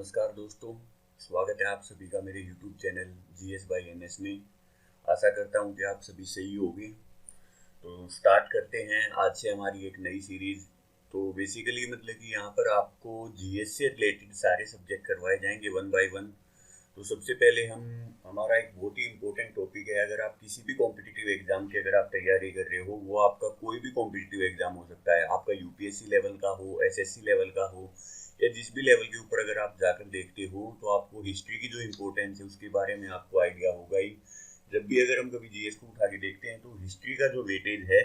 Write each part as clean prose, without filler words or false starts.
नमस्कार दोस्तों, स्वागत है आप सभी का मेरे YouTube channel GS by NS में। आशा करता हूँ कि आप सभी सही होंगे। तो स्टार्ट करते हैं आज से हमारी एक नई सीरीज़। तो बेसिकली मतलब कि यहाँ पर आपको GS से रिलेटेड सारे सब्जेक्ट करवाए जाएंगे वन बाय वन। तो सबसे पहले हमारा एक बहुत ही इम्पोर्टेंट टॉपिक है। अगर आप किसी भी कॉम्पिटिटिव एग्जाम की अगर आप तैयारी कर रहे हो, वो आपका कोई भी कॉम्पिटिटिव एग्जाम हो सकता है, आपका UPSC लेवल का हो, SSC लेवल का हो, या जिस भी लेवल के ऊपर अगर आप जाकर देखते हो, तो आपको हिस्ट्री की जो इम्पोर्टेंस है उसके बारे में आपको आइडिया होगा ही। जब भी अगर हम कभी GS को उठा के देखते हैं तो हिस्ट्री का जो वेटेज है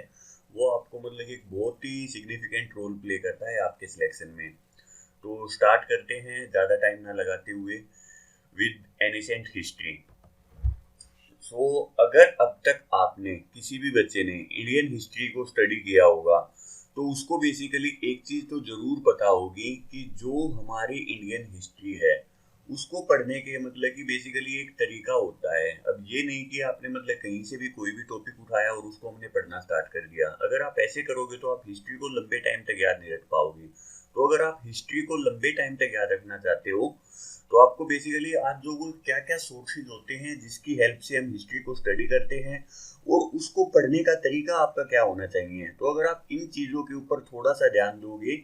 वो आपको मतलब एक बहुत ही सिग्निफिकेंट रोल प्ले करता है आपके सिलेक्शन में। तो स्टार्ट करते हैं ज़्यादा टाइम ना लगाते हुए विद एनिसेंट हिस्ट्री। अगर अब तक आपने किसी भी बच्चे ने इंडियन हिस्ट्री को स्टडी किया होगा तो उसको बेसिकली एक चीज़ तो ज़रूर पता होगी कि जो हमारी इंडियन हिस्ट्री है उसको पढ़ने के मतलब कि बेसिकली एक तरीका होता है। अब ये नहीं कि आपने मतलब कहीं से भी कोई भी टॉपिक उठाया और उसको हमने पढ़ना स्टार्ट कर दिया। अगर आप ऐसे करोगे तो आप हिस्ट्री को लंबे टाइम तक याद नहीं रख पाओगे। तो अगर आप हिस्ट्री को लंबे टाइम तक याद रखना चाहते हो तो आपको बेसिकली आज जो वो क्या क्या सोर्सेज होते हैं जिसकी हेल्प से हम हिस्ट्री को स्टडी करते हैं और उसको पढ़ने का तरीका आपका क्या होना चाहिए। तो अगर आप इन चीज़ों के ऊपर थोड़ा सा ध्यान दोगे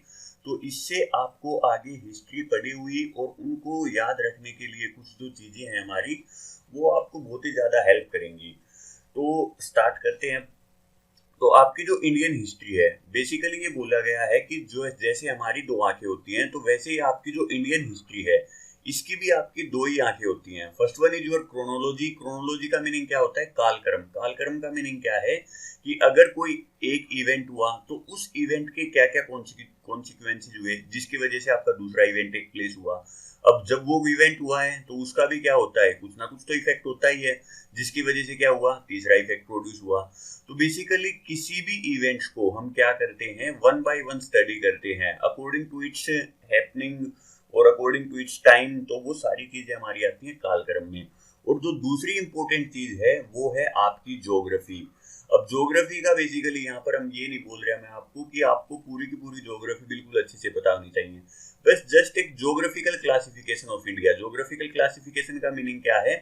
तो इससे आपको आगे हिस्ट्री पढ़ी हुई और उनको याद रखने के लिए कुछ जो चीज़ें हैं हमारी, वो आपको बहुत ही ज़्यादा हेल्प करेंगी। तो स्टार्ट करते हैं। तो आपकी जो इंडियन हिस्ट्री है, बेसिकली ये बोला गया है कि जो जैसे हमारी दो आंखें होती हैं, तो वैसे ही आपकी जो इंडियन हिस्ट्री है इसकी भी आपकी दो ही आंखें होती हैं। First one is your chronology. Chronology का मीनिंग क्या होता है? कालक्रम। कालक्रम का मीनिंग क्या है कि अगर कोई एक इवेंट हुआ तो उस इवेंट के क्या क्या कॉन्सिक्वेंसेज हुए जिसकी वजह से आपका दूसरा इवेंट एक प्लेस हुआ। अब जब वो इवेंट हुआ है तो उसका भी क्या होता है, कुछ ना कुछ तो इफेक्ट होता ही है, जिसकी वजह से क्या हुआ, तीसरा इफेक्ट प्रोड्यूस हुआ। तो बेसिकली किसी भी इवेंट्स को हम क्या करते हैं, वन बाय वन स्टडी करते हैं अकॉर्डिंग टू इट्स हैपनिंग और अकॉर्डिंग टू इट्स टाइम। तो वो सारी चीजें हमारी आती हैं कालक्रम में। और जो दूसरी इंपॉर्टेंट चीज है वो है आपकी ज्योग्राफी। अब ज्योग्राफी का बेसिकली यहाँ पर हम ये नहीं बोल रहे हैं मैं आपको कि आपको पूरी की पूरी ज्योग्राफी बिल्कुल अच्छे से पता होनी चाहिए, बस जस्ट एक geographical classification of India. Geographical classification का मीनिंग क्या है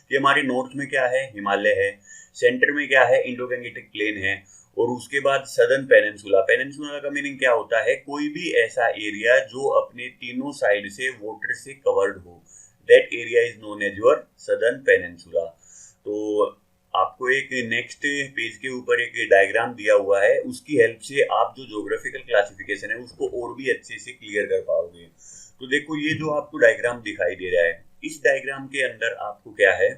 कि हमारे नॉर्थ में क्या है, हिमालय है, सेंटर में क्या है, इंडो गैंजेटिक प्लेन है, और उसके बाद सदर्न पेनिनसुला। पेनिनसुला का मीनिंग क्या होता है, कोई भी ऐसा एरिया जो अपने तीनों साइड से वाटर से कवर्ड हो, that area is known as your southern peninsula. तो आपको एक नेक्स्ट पेज के ऊपर एक डायग्राम दिया हुआ है, उसकी हेल्प से आप जो ज्योग्राफिकल क्लासिफिकेशन है उसको और भी अच्छे से क्लियर कर पाओगे। तो देखो ये जो आपको डायग्राम दिखाई दे रहा है, इस डायग्राम के अंदर आपको क्या है,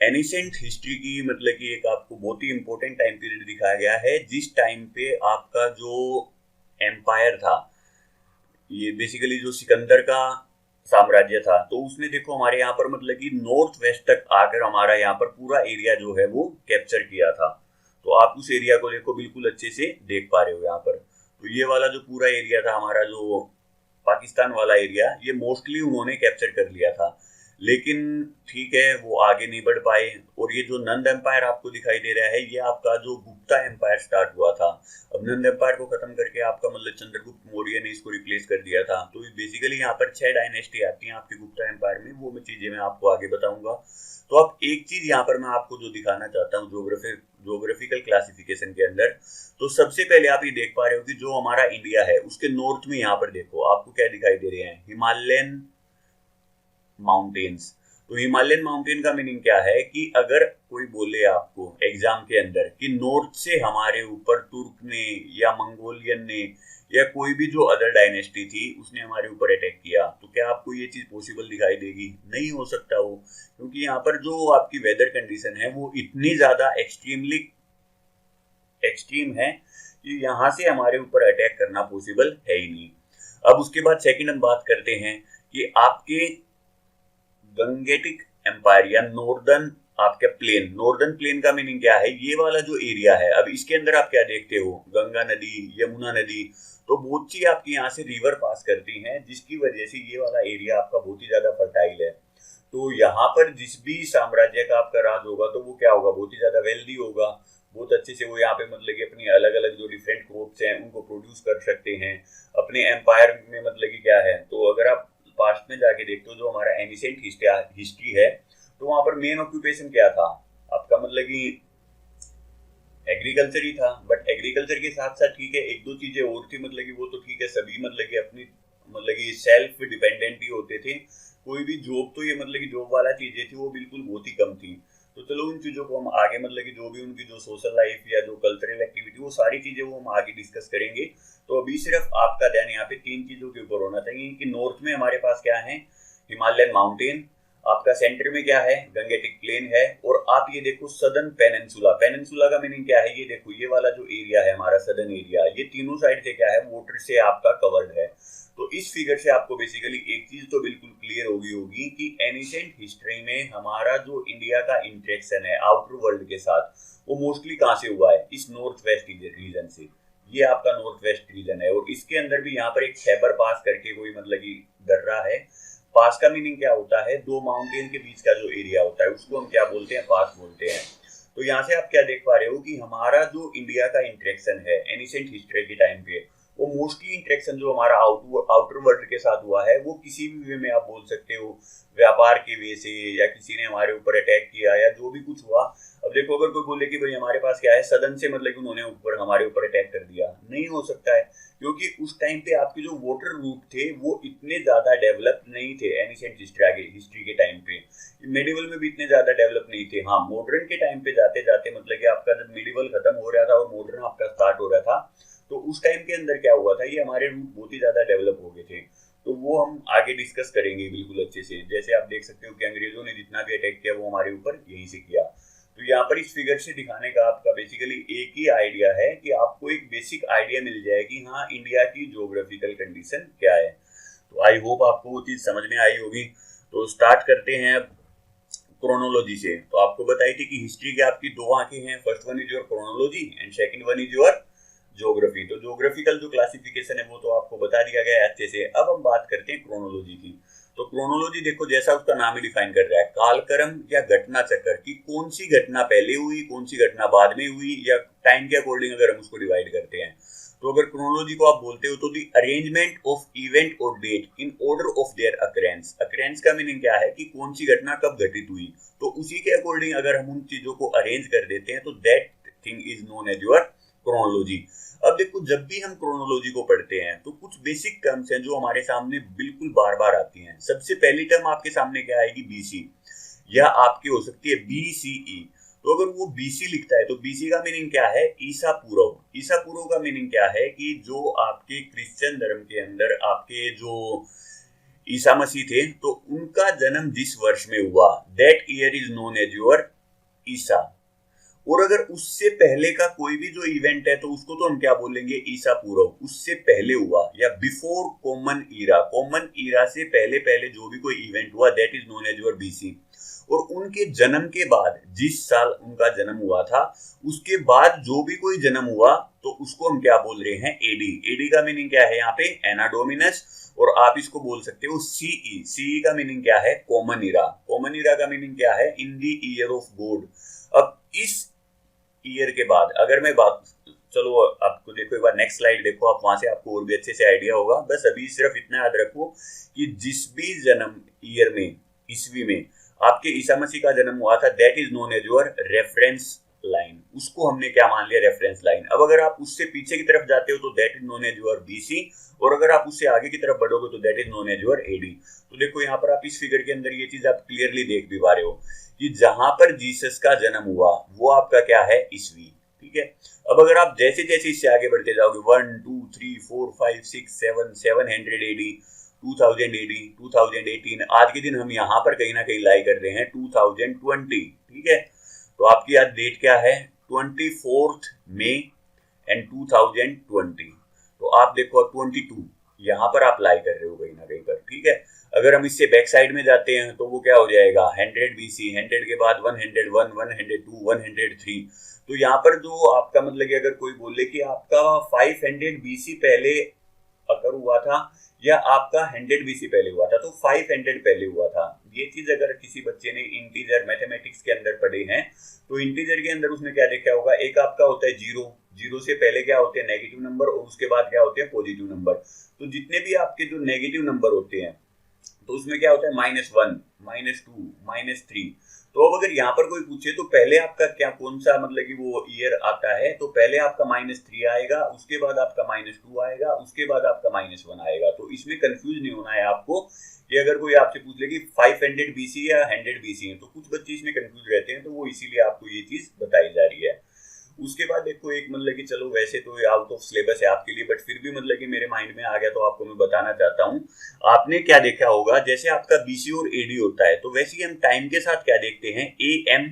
एनिसेंट हिस्ट्री की मतलब कि एक आपको बहुत ही इंपॉर्टेंट टाइम पीरियड दिखाया गया है, जिस टाइम पे आपका जो एम्पायर था, ये बेसिकली जो सिकंदर का साम्राज्य था, तो उसने देखो हमारे यहाँ पर मतलब कि नॉर्थ वेस्ट तक आकर हमारा यहाँ पर पूरा एरिया जो है वो कैप्चर किया था। तो आप उस एरिया को देखो बिल्कुल अच्छे से देख पा रहे हो यहाँ पर। तो ये वाला जो पूरा एरिया था हमारा, जो पाकिस्तान वाला एरिया, ये मोस्टली उन्होंने कैप्चर कर लिया था। लेकिन ठीक है, वो आगे नहीं बढ़ पाए। और ये जो नंद एम्पायर आपको दिखाई दे रहा है, ये आपका जो गुप्ता एम्पायर स्टार्ट हुआ था। अब नंद एम्पायर को खत्म करके आपका मतलब चंद्रगुप्त मौर्य ने इसको रिप्लेस कर दिया था। तो बेसिकली यहाँ पर 6 डायनेस्टी आती हैं आपके गुप्ता एम्पायर में, वो मैं चीजें मैं आपको आगे बताऊंगा। तो अब एक चीज यहाँ पर मैं आपको जो दिखाना चाहता हूँ ज्योग्राफिकल क्लासिफिकेशन के अंदर, तो सबसे पहले आप ये देख पा रहे हो कि जो हमारा इंडिया है उसके नॉर्थ में यहाँ पर देखो आपको क्या दिखाई दे रहे हैं, हिमालयन माउंटेन्स। तो हिमालयन माउंटेन का मीनिंग क्या है कि अगर कोई बोले आपको एग्जाम के अंदर कि नॉर्थ से हमारे ऊपर तुर्क ने या मंगोलियन ने या कोई भी जो अदर डायनेस्टी थी उसने हमारे ऊपर अटैक किया, तो क्या आपको ये चीज पॉसिबल दिखाई देगी? नहीं हो सकता वो, क्योंकि यहाँ पर जो आपकी वेदर कंडीशन है वो इतनी ज्यादा एक्सट्रीम है कि यहाँ से हमारे ऊपर अटैक करना पॉसिबल है ही नहीं। अब उसके बाद सेकंड हम बात करते हैं कि आपके गंगेटिक एम्पायर या नॉर्दर्न आपका प्लेन। नॉर्दर्न प्लेन का मीनिंग क्या है, ये वाला जो एरिया है, अब इसके अंदर आप क्या देखते हो, गंगा नदी, यमुना नदी, तो बहुत सी आपकी यहाँ से रिवर पास करती हैं, जिसकी वजह से ये वाला एरिया आपका बहुत ही ज्यादा फर्टाइल है। तो यहाँ पर जिस भी साम्राज्य का आपका राज होगा तो वो क्या होगा, बहुत ही ज्यादा वेल्दी होगा, बहुत अच्छे से वो यहाँ पे मतलब कि अपनी अलग अलग जो डिफरेंट क्रॉप्स हैं उनको प्रोड्यूस कर सकते हैं अपने एम्पायर में। मतलब कि क्या है, तो अगर आप पास्ट में जाके देखते हो, जो हमारा एनिसेंट हिस्ट्री है, तो वहां पर मेन ऑक्यूपेशन क्या था आपका, मतलब कि एग्रीकल्चर ही था। बट एग्रीकल्चर के साथ साथ ठीक है एक दो चीजें और थी, मतलब कि वो तो ठीक है, सभी मतलब कि अपनी मतलब कि सेल्फ डिपेंडेंट ही होते थे। कोई भी जॉब तो ये मतलब कि जॉब वाला चीजें थी वो बिल्कुल बहुत ही कम थी। तो चलो उन चीजों को हम आगे मतलब कि जो भी उनकी जो सोशल लाइफ या जो कल्चरल एक्टिविटी, वो सारी चीजें वो हम आगे डिस्कस करेंगे। तो अभी सिर्फ आपका ध्यान यहाँ पे तीन चीजों के ऊपर होना चाहिए कि नॉर्थ में हमारे पास क्या है, हिमालयन माउंटेन, आपका सेंटर में क्या है, गंगेटिक प्लेन है, और आप ये देखो सदर्न पेनिनसुला। पेनिनसुला का मीनिंग क्या है, ये देखो ये वाला जो एरिया है हमारा सदर्न एरिया, ये तीनों साइड से क्या है, वाटर से आपका कवर्ड है। तो इस फिगर से आपको बेसिकली एक चीज तो बिल्कुल क्लियर होगी कि एनिसेंट हिस्ट्री में हमारा जो इंडिया का इंटरेक्शन है आउटर वर्ल्ड के साथ, वो मोस्टली कहाँ से हुआ है, इस नॉर्थ वेस्ट रीजन से। ये आपका नॉर्थ वेस्ट रीजन है, और इसके अंदर भी यहाँ पर एक खैबर पास करके कोई मतलब की दर्रा है। पास का मीनिंग क्या होता है, दो माउंटेन के बीच का जो एरिया होता है उसको हम क्या बोलते हैं, पास बोलते हैं। तो यहाँ से आप क्या देख पा रहे हो कि हमारा जो इंडिया का इंटरेक्शन है एनिसेंट हिस्ट्री के टाइम पे, वो मोस्टली इंटरेक्शन जो हमारा आउटर वर्ल्ड के साथ हुआ है, वो किसी भी वे में आप बोल सकते हो, व्यापार के वे से, या किसी ने हमारे ऊपर अटैक किया, या जो भी कुछ हुआ। अब देखो अगर कोई बोले कि भाई हमारे पास क्या है, सदन से मतलब कि उन्होंने ऊपर हमारे ऊपर अटैक कर दिया, नहीं हो सकता है, क्योंकि उस टाइम पे आपके जो वाटर रूट थे वो इतने ज्यादा डेवलप नहीं थे एनिसेंट हिस्ट्री के टाइम पे। मेडिवल में भी इतने ज्यादा डेवलप नहीं थे। हाँ, मॉडर्न के टाइम पे जाते जाते मतलब कि आपका जब मेडिवल खत्म हो रहा था और मॉडर्न आपका स्टार्ट हो रहा था, तो उस टाइम के अंदर क्या हुआ था, ये हमारे रूट बहुत ही ज्यादा डेवलप हो गए थे। तो वो हम आगे डिस्कस करेंगे बिल्कुल अच्छे से। जैसे आप देख सकते हो कि अंग्रेजों ने जितना भी अटैक किया वो हमारे ऊपर यहीं से किया। तो यहाँ पर इस फिगर से दिखाने का आपका बेसिकली एक ही आइडिया है कि आपको एक बेसिक आइडिया मिल जाए कि हाँ इंडिया की ज्योग्राफिकल कंडीशन क्या है। तो आई होप आपको वो चीज समझ में आई होगी। तो स्टार्ट करते हैं अब क्रोनोलॉजी से। तो आपको बताई थी कि हिस्ट्री की आपकी दो आंखें हैं, first one is your chronology and second one is your geography. तो ज्योग्राफिकल जो क्लासिफिकेशन है वो तो आपको बता दिया गया है अच्छे से। अब हम बात करते हैं क्रोनोलॉजी की। तो क्रोनोलॉजी देखो जैसा उसका नाम ही डिफाइन कर रहा है, कालक्रम या घटना चक्र की कौन सी घटना पहले हुई कौन सी घटना बाद में हुई, या टाइम के अकॉर्डिंग अगर हम उसको डिवाइड करते हैं। तो अगर क्रोनोलॉजी को आप बोलते हो तो दी अरेंजमेंट ऑफ इवेंट और date in order of their occurrence. Occurrence का मीनिंग क्या है कि कौन सी घटना कब घटित हुई, तो उसी के अकॉर्डिंग अगर हम उन चीजों को अरेंज कर देते हैं तो that thing is known as your chronology. अब देखो जब भी हम क्रोनोलॉजी को पढ़ते हैं तो कुछ बेसिक टर्म्स हैं जो हमारे सामने बिल्कुल बार बार आती हैं। सबसे पहली टर्म आपके सामने क्या आएगी, बीसी, या आपकी हो सकती है बीसीई। तो अगर वो बीसी लिखता है तो बीसी का मीनिंग क्या है, ईसा पूर्व। ईसा पूर्व का मीनिंग क्या है कि जो आपके क्रिश्चियन धर्म के अंदर आपके जो ईसा मसीह थे तो उनका जन्म जिस वर्ष में हुआ, that year is known as your ईसा। और अगर उससे पहले का कोई भी जो इवेंट है तो उसको तो हम क्या बोलेंगे, ईसा पूर्व, उससे पहले हुआ, या before common era. Common era से पहले पहले जो भी कोई इवेंट हुआ that is known as your BC. और उनके जन्म के बाद, जिस साल उनका जन्म हुआ था उसके बाद जो भी कोई जन्म हुआ तो उसको हम क्या बोल रहे हैं, एडी। एडी का मीनिंग क्या है यहाँ पे, एना डोमिनस। और आप इसको बोल सकते हो सीई। सीई का मीनिंग क्या है, कॉमन ईरा। कॉमन ईरा का मीनिंग क्या है, in the year of God. अब इस ईयर के बाद अगर मैं बात, चलो आपको देखो एक बार नेक्स्ट स्लाइड देखो आप, वहां से आपको और भी अच्छे से आइडिया होगा। बस अभी सिर्फ इतना याद रखो कि जिस भी जन्म ईयर में, ईस्वी में आपके ईसा मसीह का जन्म हुआ था that is known as your reference line. उसको हमने क्या मान लिया, रेफरेंस लाइन। अब अगर आप उससे पीछे की तरफ जाते हो तो that is known as your BC, और अगर आप उससे आगे की तरफ बढ़ोगे तो that is known as your AD. तो देखो यहाँ पर आप इस फिगर के अंदर ये चीज आप क्लियरली देख भी पा रहे हो कि जहां पर जीसस का जन्म हुआ वो आपका क्या है, ईस्वी। ठीक है। अब अगर आप जैसे जैसे इससे आगे बढ़ते जाओगे 1 2 3 4 5 6 7 700 एडी, 2000 एडी, 2018, आज के दिन हम यहाँ पर कहीं ना कहीं लाई कर रहे हैं 2020। ठीक है। तो आपकी आज डेट क्या है, 24 मई एंड 2020। तो आप देखो 22 यहाँ पर आप लाई कर रहे हो कहीं ना कहीं पर। ठीक है। अगर हम इससे बैक साइड में जाते हैं तो वो क्या हो जाएगा, 100 बीसी, 100 के बाद 101, 102, 103। तो यहाँ पर जो आपका मतलब कि अगर कोई बोले कि आपका 500 बीसी पहले अगर हुआ था या आपका 100 बीसी पहले हुआ था, तो 500 पहले हुआ था। ये चीज अगर किसी बच्चे ने इंटीजर मैथमेटिक्स के अंदर पढ़े हैं तो इंटीजर के अंदर उसने क्या देखा होगा, एक आपका होता है जीरो, जीरो से पहले क्या होते हैं, नेगेटिव नंबर, और उसके बाद क्या होते हैं, पॉजिटिव नंबर। तो जितने भी आपके जो नेगेटिव नंबर होते हैं तो उसमें क्या होता है -1, -2, -3। तो अब अगर यहाँ पर कोई पूछे तो पहले आपका क्या कौन सा मतलब कि वो ईयर आता है, तो पहले आपका -3 आएगा, उसके बाद आपका -2 आएगा, उसके बाद आपका -1 आएगा। तो इसमें कंफ्यूज नहीं होना है आपको कि अगर कोई आपसे पूछ ले कि 500 BC या 100 BC है, तो कुछ बच्चे इसमें कंफ्यूज रहते हैं, तो वो इसीलिए आपको ये चीज बताई जा रही है। उसके बाद देखो एक मतलब कि चलो वैसे तो आउट ऑफ सिलेबस है आपके लिए, बट फिर भी मतलब कि मेरे माइंड में आ गया तो आपको मैं बताना चाहता हूँ। आपने क्या देखा होगा, जैसे आपका बीसी और एडी होता है, तो वैसे ही हम टाइम के साथ क्या देखते हैं, AM,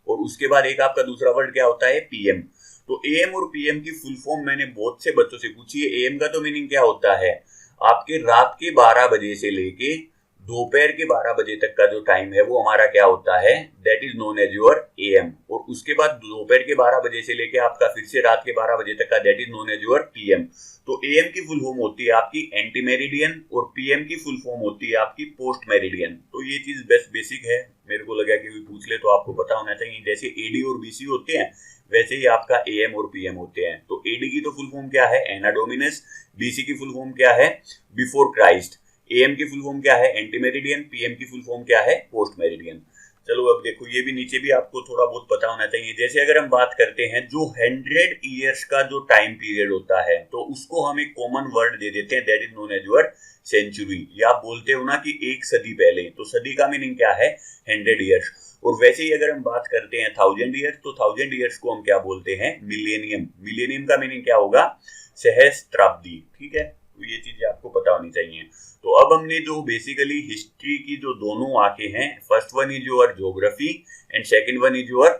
और उसके बाद एक आपका दूसरा वर्ड क्या होता है, PM। तो AM और PM की फुल फॉर्म मैंने बहुत से बच्चों से पूछी है। AM का तो मीनिंग क्या होता है, आपके रात के 12 बजे से लेके दोपहर के 12 बजे तक का जो टाइम है वो हमारा क्या होता है, that is known as your AM। और उसके बाद दोपहर के 12 बजे से लेके आपका फिर से रात के 12 बजे तक का that is known as your PM। तो AM की फुल फॉर्म होती है आपकी एंटी मेरिडियन, और PM की फुल फॉर्म होती है आपकी पोस्ट मेरिडियन। तो ये चीज बेस्ट बेसिक है, मेरे को लगा कि पूछ ले तो आपको पता होना चाहिए। जैसे AD और BC होते हैं, वैसे ही आपका AM और PM होते हैं। तो AD की तो फुल फॉर्म क्या है, एना डोमिनस। BC की फुल फॉर्म क्या है, बिफोर क्राइस्ट। AM की फुल फॉर्म क्या है, एंटी मेरिडियन। PM की फुल फॉर्म क्या है, पोस्ट मेरिडियन। चलो अब देखो ये भी नीचे भी आपको थोड़ा बहुत पता होना चाहिए। जैसे अगर हम बात करते हैं जो 100 ईयर्स का जो टाइम पीरियड होता है, तो उसको हम एक कॉमन वर्ड दे देते हैं, that is known as your century. या आप बोलते हो ना कि एक सदी पहले, तो सदी का मीनिंग क्या है, 100 ईयर्स। और वैसे ही अगर हम बात करते हैं 1000 ईयर्स, तो 1000 ईयर्स को हम क्या बोलते हैं, मिलेनियम। मिलेनियम का मीनिंग क्या होगा, सहस्त्राब्दी। ठीक है, तो ये चीजें आपको पता होनी चाहिए। तो अब हमने जो बेसिकली हिस्ट्री की जो दोनों आंखें हैं, first one is your geography and second one is your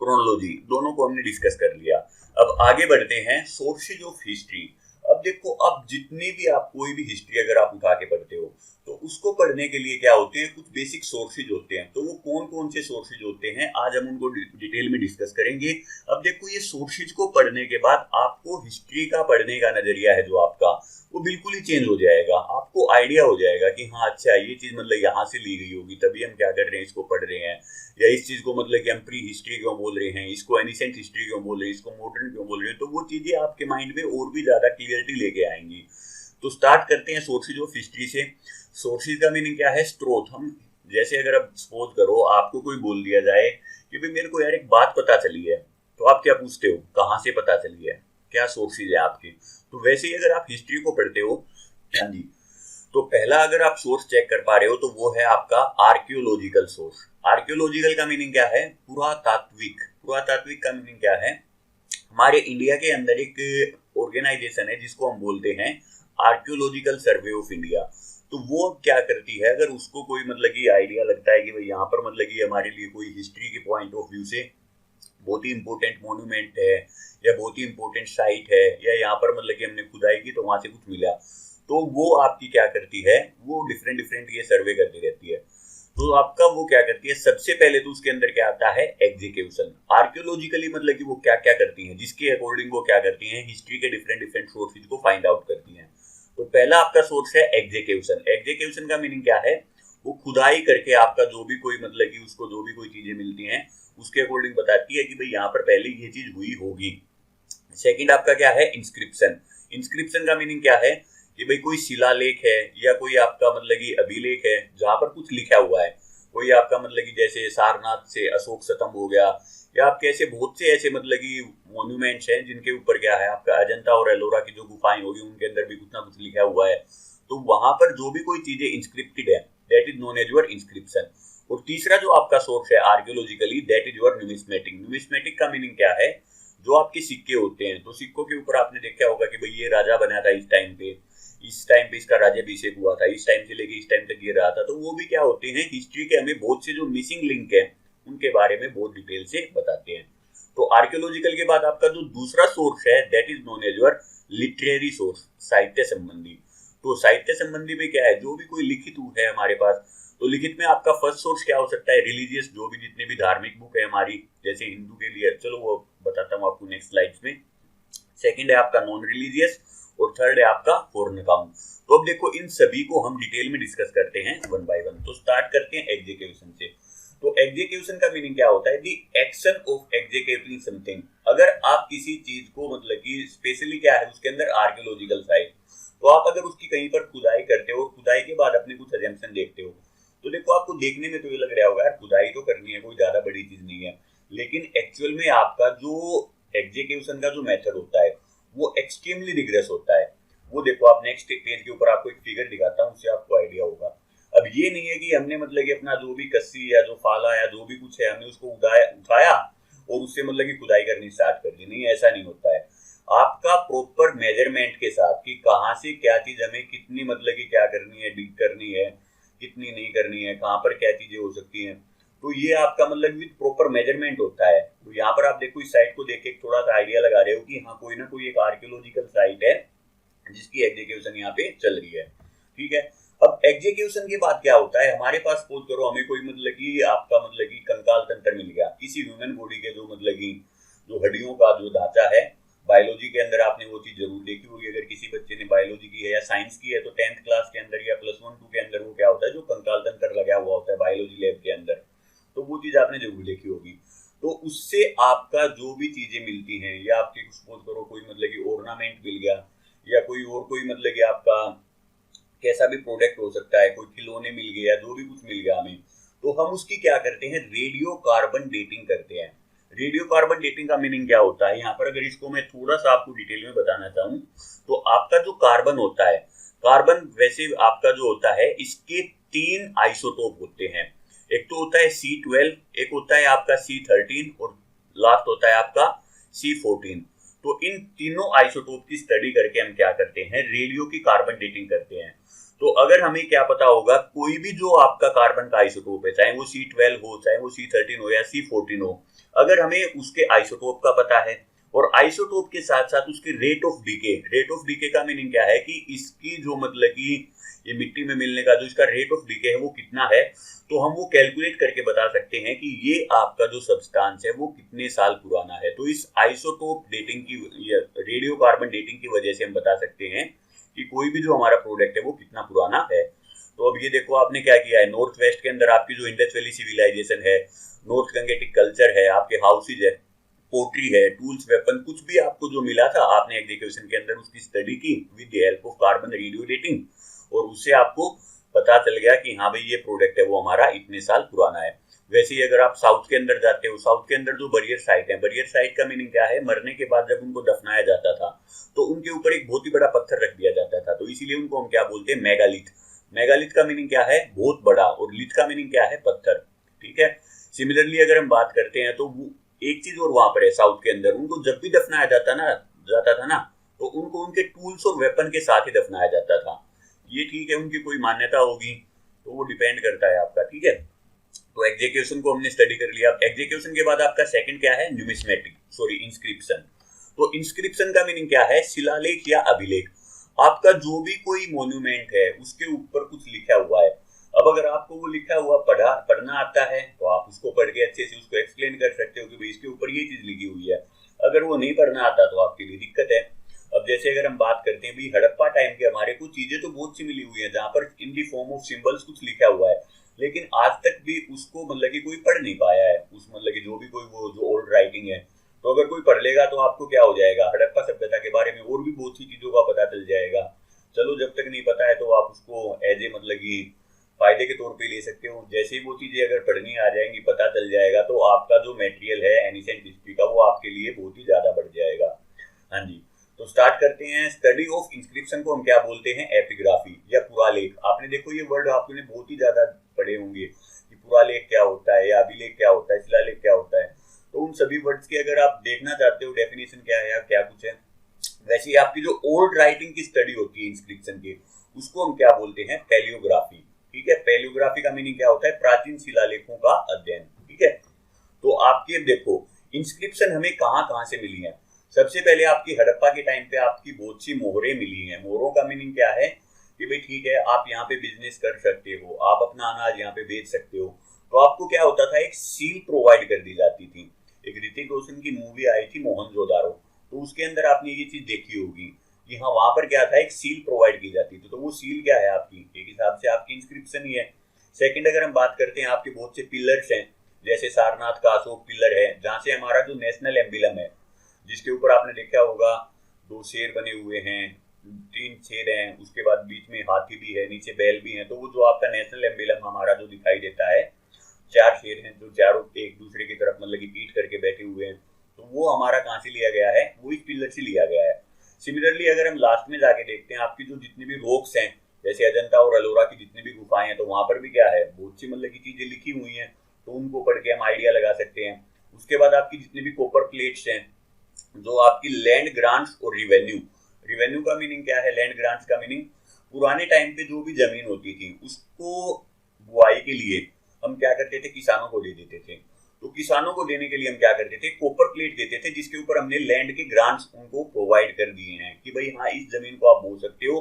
chronology, दोनों को हमने डिस्कस कर लिया। अब आगे बढ़ते हैं सोर्सेज ऑफ हिस्ट्री। अब देखो, अब जितनी भी आप कोई भी हिस्ट्री अगर आप उठा के पढ़ते हो, तो उसको पढ़ने के लिए क्या होते हैं, कुछ बेसिक सोर्सेज होते हैं। तो वो कौन कौन से सोर्सेज होते हैं, आज हम उनको डिटेल में डिस्कस करेंगे। अब देखो, ये सोर्सेज को पढ़ने के बाद आपको हिस्ट्री का पढ़ने का नजरिया है जो आपका, वो बिल्कुल ही चेंज हो जाएगा। आपको आइडिया हो जाएगा कि हाँ अच्छा, ये चीज मतलब यहाँ से ली गई होगी, तभी हम क्या कर रहे हैं, इसको पढ़ रहे हैं। या इस चीज को मतलब कि हम प्री हिस्ट्री क्यों बोल रहे हैं, इसको एनिसेंट हिस्ट्री क्यों बोल रहे हैं, इसको मॉडर्न क्यों बोल रहे हैं। तो वो चीजें आपके माइंड में और भी ज्यादा क्लियरिटी लेके आएंगी। तो स्टार्ट करते हैं सोर्सेज ऑफ हिस्ट्री से। सोर्सेज का मीनिंग क्या है, स्रोत। हम जैसे अगर अब सपोज करो आपको कोई बोल दिया जाए कि भाई मेरे को यार एक बात पता चली है, तो आप क्या पूछते हो, कहाँ से पता चली है, क्या सोर्सेज है आपके। तो वैसे ही अगर आप हिस्ट्री को पढ़ते हो, हाँ जी, तो पहला अगर आप सोर्स चेक कर पा रहे हो, तो वो है आपका आर्कियोलॉजिकल सोर्स। आर्कियोलॉजिकल का मीनिंग क्या है, पुरातात्विक। पुरातात्विक का मीनिंग क्या है, हमारे इंडिया के अंदर एक ऑर्गेनाइजेशन है जिसको हम बोलते हैं आर्कियोलॉजिकल सर्वे ऑफ इंडिया। तो वो क्या करती है, अगर उसको कोई मतलब कि आइडिया लगता है कि भाई यहाँ पर मतलब कि हमारे लिए कोई हिस्ट्री के पॉइंट ऑफ व्यू से बहुत ही इंपॉर्टेंट मॉन्यूमेंट है, या बहुत ही इंपॉर्टेंट साइट है, या यहाँ पर मतलब कि हमने खुदाई की तो वहां से कुछ मिला, तो वो आपकी क्या करती है, वो डिफरेंट डिफरेंट ये सर्वे करती रहती है। तो आपका वो क्या करती है, सबसे पहले तो उसके अंदर क्या आता है, एग्जीक्यूशन। आर्कियोलॉजिकली मतलब कि वो क्या क्या करती हैं, जिसके अकॉर्डिंग वो क्या करती हैं, हिस्ट्री के डिफरेंट डिफरेंट सोर्सेज को फाइंड आउट करती हैं। तो पहला आपका सोर्स है एग्जीक्यूशन। एग्जीक्यूशन का मीनिंग क्या है, वो खुदाई करके आपका जो भी कोई मतलब कि उसको जो भी कोई चीजें मिलती हैं, उसके अकॉर्डिंग बताती है कि भाई यहाँ पर पहले ये चीज हुई होगी। सेकंड आपका क्या है, इंस्क्रिप्शन। इंस्क्रिप्शन का मीनिंग क्या है कि भाई कोई शिलालेख है, या कोई आपका मतलब कि अभिलेख है जहां पर कुछ लिखा हुआ है। कोई आपका मतलब कि जैसे सारनाथ से अशोक स्तंभ हो गया, या आपके ऐसे बहुत से ऐसे मतलब कि मॉन्यूमेंट्स हैं जिनके ऊपर क्या है, आपका अजंता और एलोरा की जो गुफाएं होगी उनके अंदर भी कुछ ना कुछ लिखा हुआ है। तो वहां पर जो भी कोई चीजें इंस्क्रिप्टेड है, that is known as your inscription. और तीसरा जो आपका सोर्स है archaeologically, that is your numismatic. Numismatic का मीनिंग क्या है, जो आपके सिक्के होते हैं, तो सिक्कों के ऊपर आपने देखा होगा कि भाई ये राजा बना था इस टाइम पे, इस टाइम पे इसका राज्याभिषेक हुआ था, इस टाइम से लेके इस टाइम तक ये रहा था। तो वो भी क्या होते हैं, हिस्ट्री के हमें बहुत से जो मिसिंग लिंक है उनके बारे में बहुत डिटेल से बताते हैं। तो आर्कियोलॉजिकल के बाद आपका जो दूसरा सोर्स है, that is known as your literary source, साहित्य संबंधी। तो साहित्य संबंधी में क्या है, जो भी कोई लिखित है हमारे पास, तो लिखित में आपका फर्स्ट सोर्स क्या हो सकता है, रिलीजियस, जो भी जितनी भी धार्मिक बुक है हमारी, जैसे हिंदू के लिए, चलो वो बताता हूँ आपको नेक्स्ट स्लाइड्स में। सेकंड है आपका नॉन रिलीजियस, और थर्ड है आपका फॉरेन अकाउंट। तो अब देखो इन सभी को हम डिटेल में डिस्कस करते हैं वन बाय वन। तो स्टार्ट करते हैं एग्जीक्यूशन से। तो एग्जीक्यूशन का मीनिंग क्या होता है, दी एक्शन ऑफ एग्जीक्यूटिंग समथिंग। अगर आप किसी चीज को मतलब कि स्पेशली क्या है उसके अंदर आर्कियोलॉजिकल साइट, तो आप अगर उसकी कहीं पर खुदाई करते हो और खुदाई के बाद अपने कुछ अजम्पशन देखते हो, तो देखो आपको देखने में तो ये लग रहा होगा यार खुदाई तो करनी है, कोई ज्यादा बड़ी चीज नहीं है, लेकिन एक्चुअल में आपका जो एग्जीक्यूशन का जो मेथड होता है वो एक्सट्रीमली रिग्रेस होता है। वो देखो आप नेक्स्ट पेज के ऊपर आपको एक फिगर दिखाता हूँ, उससे आपको आइडिया होगा। अब ये नहीं है कि हमने मतलब कि अपना जो भी कस्सी या जो फाला या जो भी कुछ है हमने उसको उठाया और उससे मतलब कि खुदाई करनी स्टार्ट कर दी, नहीं, ऐसा नहीं होता है। आपका प्रॉपर मेजरमेंट के साथ कि कहाँ से क्या चीज हमें कितनी मतलब कि क्या करनी है, डिग करनी है, कितनी नहीं करनी है, कहाँ पर क्या चीजें हो सकती हैं, तो ये आपका मतलब विद प्रॉपर मेजरमेंट होता है। तो यहाँ पर आप देखो इस साइट को देख के थोड़ा सा आइडिया लगा रहे हो कि हाँ कोई ना कोई एक आर्कियोलॉजिकल साइट है जिसकी एग्जीक्यूशन यहाँ पे चल रही है, ठीक है। अब एग्जीक्यूशन के बाद क्या होता है, हमारे पास सपोज करो हमें कोई मतलब कि आपका मतलब कि कंकाल तंत्र मिल गया किसी ह्यूमन बॉडी के, जो मतलब कि जो हड्डियों का जो ढांचा है, बायोलॉजी के अंदर आपने वो चीज जरूर देखी होगी। अगर किसी बच्चे ने बायोलॉजी की है या साइंस की है तो 10th क्लास के अंदर या +1 2 के अंदर वो क्या होता है, जो कंकाल तंत्र लगा हुआ होता है बायोलॉजी लैब के अंदर, तो वो चीज आपने जरूर देखी होगी। तो उससे आपका जो भी चीजें मिलती हैं, या आपके सपोज करो कोई मतलब कि ऑर्नामेंट मिल गया, या कोई और कोई मतलब कि आपका कैसा भी प्रोडक्ट हो सकता है, कोई खिलौने मिल गए या जो भी कुछ मिल गया हमें, तो हम उसकी क्या करते हैं, रेडियो कार्बन डेटिंग करते हैं। रेडियो कार्बन डेटिंग का मीनिंग क्या होता है, यहाँ पर अगर इसको मैं थोड़ा सा आपको डिटेल में बताना चाहूँ तो आपका जो कार्बन होता है, कार्बन वैसे आपका जो होता है इसके 3 आइसोटोप होते हैं। एक तो होता है C12, एक होता है आपका C13 और लास्ट होता है आपका C14। तो इन तीनों आइसोटोप की स्टडी करके हम क्या करते हैं, रेडियो की कार्बन डेटिंग करते हैं। तो अगर हमें क्या पता होगा कोई भी जो आपका कार्बन का आइसोटोप है, चाहे वो C12 हो, चाहे वो C13 हो या C14 हो, अगर हमें उसके आइसोटोप का पता है और आइसोटोप के साथ साथ उसके रेट ऑफ डीके का मीनिंग क्या है कि इसकी जो मतलब कि ये मिट्टी में मिलने का जो इसका रेट ऑफ डीके है वो कितना है, तो हम वो कैलकुलेट करके बता सकते हैं कि ये आपका जो सब्सटेंस है वो कितने साल पुराना है। तो इस आइसोटोप डेटिंग की, रेडियो कार्बन डेटिंग की वजह से हम बता सकते हैं कि कोई भी जो हमारा प्रोडक्ट है वो कितना पुराना है। तो अब ये देखो आपने क्या किया है, नॉर्थ वेस्ट के अंदर आपकी जो इंडस वैली सिविलाइजेशन है, नॉर्थ गंगेटिक कल्चर है, आपके हाउसेज है, पोट्री है, टूल्स, वेपन, कुछ भी आपको जो मिला था आपने एग्जीक्यूशन के अंदर उसकी स्टडी की with the help of carbon radio dating, और उससे आपको पता चल गया कि हाँ भाई ये प्रोडक्ट है वो हमारा इतने साल पुराना है। वैसे ही अगर आप साउथ के अंदर जाते हो, साउथ के अंदर जो बरियर साइट है, बरियर साइट का मीनिंग क्या है, मरने के बाद जब उनको दफनाया जाता था तो उनके ऊपर एक बहुत ही बड़ा पत्थर रख दिया जाता था, तो इसीलिए उनको हम क्या बोलते हैं, मेगालिथ। मेगालिथ का मीनिंग क्या है, बहुत बड़ा, और लिथ का मीनिंग क्या है, पत्थर, ठीक है। सिमिलरली अगर हम बात करते हैं तो एक चीज और वहां पर है साउथ के अंदर, उनको जब भी दफनाया जाता था ना तो उनको उनके टूल्स और वेपन के साथ ही दफनाया जाता था। ये ठीक है, उनकी कोई मान्यता होगी तो वो डिपेंड करता है आपका, ठीक है। तो एग्जीक्यूशन को हमने स्टडी कर लिया। एग्जीक्यूशन के बाद आपका सेकंड क्या है, इंस्क्रिप्शन। तो इंस्क्रिप्शन का मीनिंग क्या है, शिलालेख या अभिलेख। आपका जो भी कोई मोन्यूमेंट है उसके ऊपर कुछ लिखा हुआ है। अब अगर आपको वो लिखा हुआ पढ़ना आता है तो आप उसको पढ़ के अच्छे से उसको एक्सप्लेन कर सकते हो कि भाई इसके ऊपर ये चीज लिखी हुई है। अगर वो नहीं पढ़ना आता तो आपके लिए दिक्कत है। अब जैसे अगर हम बात करते हैं भी हड़प्पा टाइम के, हमारे कुछ चीजें तो बहुत सी मिली हुई है जहाँ पर इन दी फॉर्म ऑफ सिंबल्स कुछ लिखा हुआ है, लेकिन आज तक भी उसको मतलब कि कोई पढ़ नहीं पाया है, उस मतलब कि जो भी कोई वो जो ओल्ड राइटिंग है। तो अगर कोई पढ़ लेगा तो आपको क्या हो जाएगा, हड़प्पा सभ्यता के बारे में और भी बहुत सी चीजों का पता चल जाएगा। चलो जब तक नहीं पता है तो आप उसको एज ए मतलब कि फायदे के तौर पे ले सकते हो। जैसे ही वो चीजें अगर पढ़नी आ जाएंगी, पता चल जाएगा, तो आपका जो मटेरियल है एनिसेंट हिस्ट्री का वो आपके लिए बहुत ही ज्यादा बढ़ जाएगा। हाँ जी, तो स्टार्ट करते हैं। स्टडी ऑफ इंस्क्रिप्शन को हम क्या बोलते हैं, एपिग्राफी या पुरालेख। आपने देखो ये वर्ड आपने बहुत ही ज्यादा पढ़े होंगे कि पुरालेख क्या होता है या अभिलेख क्या होता है, शिलालेख क्या होता है। तो उन सभी वर्ड्स की अगर आप देखना चाहते हो डेफिनेशन क्या है या क्या कुछ है, वैसे ही आपकी जो ओल्ड राइटिंग की स्टडी होती है इंस्क्रिप्शन की, उसको हम क्या बोलते हैं, पैलियोग्राफी, ठीक है। पैलियोग्राफी का मीनिंग क्या होता है, प्राचीन शिलालेखों का अध्ययन, ठीक है। तो आपकी देखो इंस्क्रिप्शन हमें कहाँ कहाँ से मिली है। सबसे पहले आपकी हड़प्पा के टाइम पे आपकी बहुत सी मोहरें मिली हैं। मोहरों का मीनिंग क्या है कि भाई ठीक है आप यहाँ पे बिजनेस कर सकते हो, आप अपना अनाज यहाँ पे बेच सकते हो। तो आपको क्या होता था, एक सील प्रोवाइड कर दी जाती थी। एक ऋतिक रोशन की मूवी आई थी मोहनजोदारो, तो उसके अंदर आपने ये चीज देखी होगी कि हाँ वहां पर क्या था, एक सील प्रोवाइड की जाती थी। तो वो सील क्या है आपकी, एक हिसाब से आपकी इंस्क्रिप्शन ही है। सेकंड अगर हम बात करते हैं, आपके बहुत से पिलर्स हैं, जैसे सारनाथ का अशोक पिलर है, जहाँ से हमारा जो नेशनल एम्बलम है, जिसके ऊपर आपने देखा होगा 2 शेर बने हुए हैं, तीन छेद हैं, उसके बाद बीच में हाथी भी है, नीचे बैल भी है। तो वो जो आपका नेशनल एम्बलम हमारा जो दिखाई देता है, चार शेर हैं जो चारों एक दूसरे की तरफ मतलब कि पीठ करके बैठे हुए हैं, तो वो हमारा कहाँ से लिया गया है, वो इस पिलर से लिया गया है। सिमिलरली अगर हम लास्ट में जाके देखते हैं, आपकी जो जितनी भी रॉक्स हैं, जैसे अजंता और अलोरा की जितनी भी गुफाएं हैं, तो वहां पर भी क्या है, बहुत सी मतलब की चीजें लिखी हुई हैं, तो उनको पढ़ के हम आइडिया लगा सकते हैं। उसके बाद आपकी जितनी भी कॉपर प्लेट्स हैं, जो आपकी लैंड ग्रांट्स और रिवेन्यू, रिवेन्यू का मीनिंग क्या है, लैंड ग्रांट्स का मीनिंग पुराने टाइम पे जो भी जमीन होती थी उसको बुआई के लिए हम क्या करते थे, किसानों को दे देते थे। तो किसानों को देने के लिए हम क्या करते थे, कॉपर प्लेट देते थे, जिसके ऊपर हमने लैंड के ग्रांट्स उनको प्रोवाइड कर दिए हैं कि भाई हाँ, इस जमीन को आप बो सकते हो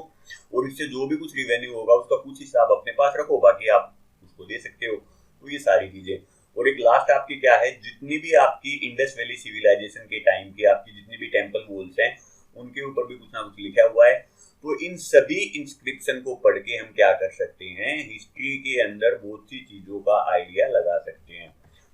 और इससे जो भी कुछ रिवेन्यू होगा उसका कुछ हिसाब अपने पास रखो, बाकी आप उसको दे सकते हो। तो ये सारी चीजें। और एक लास्ट आपकी क्या है, जितनी भी आपकी इंडस वैली सिविलाइजेशन के टाइम की आपकी जितनी भी टेम्पल वॉल्स हैं, उनके ऊपर भी कुछ ना कुछ लिखा हुआ है। तो इन सभी इंस्क्रिप्शन को पढ़ के हम क्या कर सकते हैं, हिस्ट्री के अंदर बहुत सी चीजों का आइडिया लगा सकते हैं।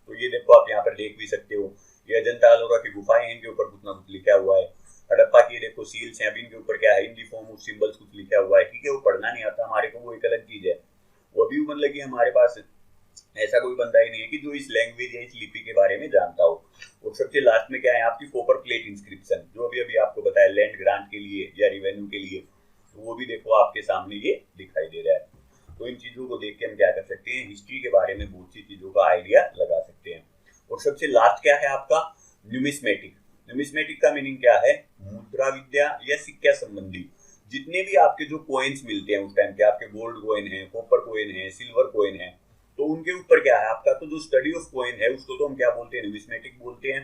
तो ये देखो, आप यहाँ पर देख भी सकते हो, ये अजंता अलोरा की गुफाएं हैं, इनके ऊपर कुछ ना कुछ लिखा हुआ है। हड़प्पा की देखो सील्स हैं, अभी इनके ऊपर क्या है, इन दी फॉर्म ऑफ सिंबल्स कुछ लिखा हुआ है। ठीक है, वो पढ़ना नहीं आता हमारे को, वो एक अलग चीज है। वो अभी मतलब कि हमारे पास ऐसा कोई बंदा ही नहीं है कि जो इस लैंग्वेज या इस लिपि के बारे में जानता हो। और सबसे लास्ट में क्या है, आपकी कॉपर प्लेट इंस्क्रिप्शन, जो अभी अभी आपको बताया लैंड ग्रांट के लिए या रिवेन्यू के लिए, तो वो भी देखो आपके सामने ये दिखाई दे रहा है। तो इन चीजों को देख के हम क्या कर सकते हैं, हिस्ट्री के बारे में बहुत सी चीजों का आइडिया लगा सकते हैं। और सबसे लास्ट क्या है आपका, न्यूमिस्मेटिक। न्यूमिस्मेटिक का मीनिंग क्या है, मुद्रा विद्या या सिक्का संबंधी जितने भी आपके जो कॉइन्स मिलते हैं उस टाइम के, आपके गोल्ड कॉइन है, कॉपर कॉइन है, सिल्वर कॉइन है, तो उनके ऊपर क्या है आपका, तो जो स्टडी ऑफ कॉइन है उसको तो हम क्या बोलते हैं, न्यूमिस्मेटिक बोलते हैं।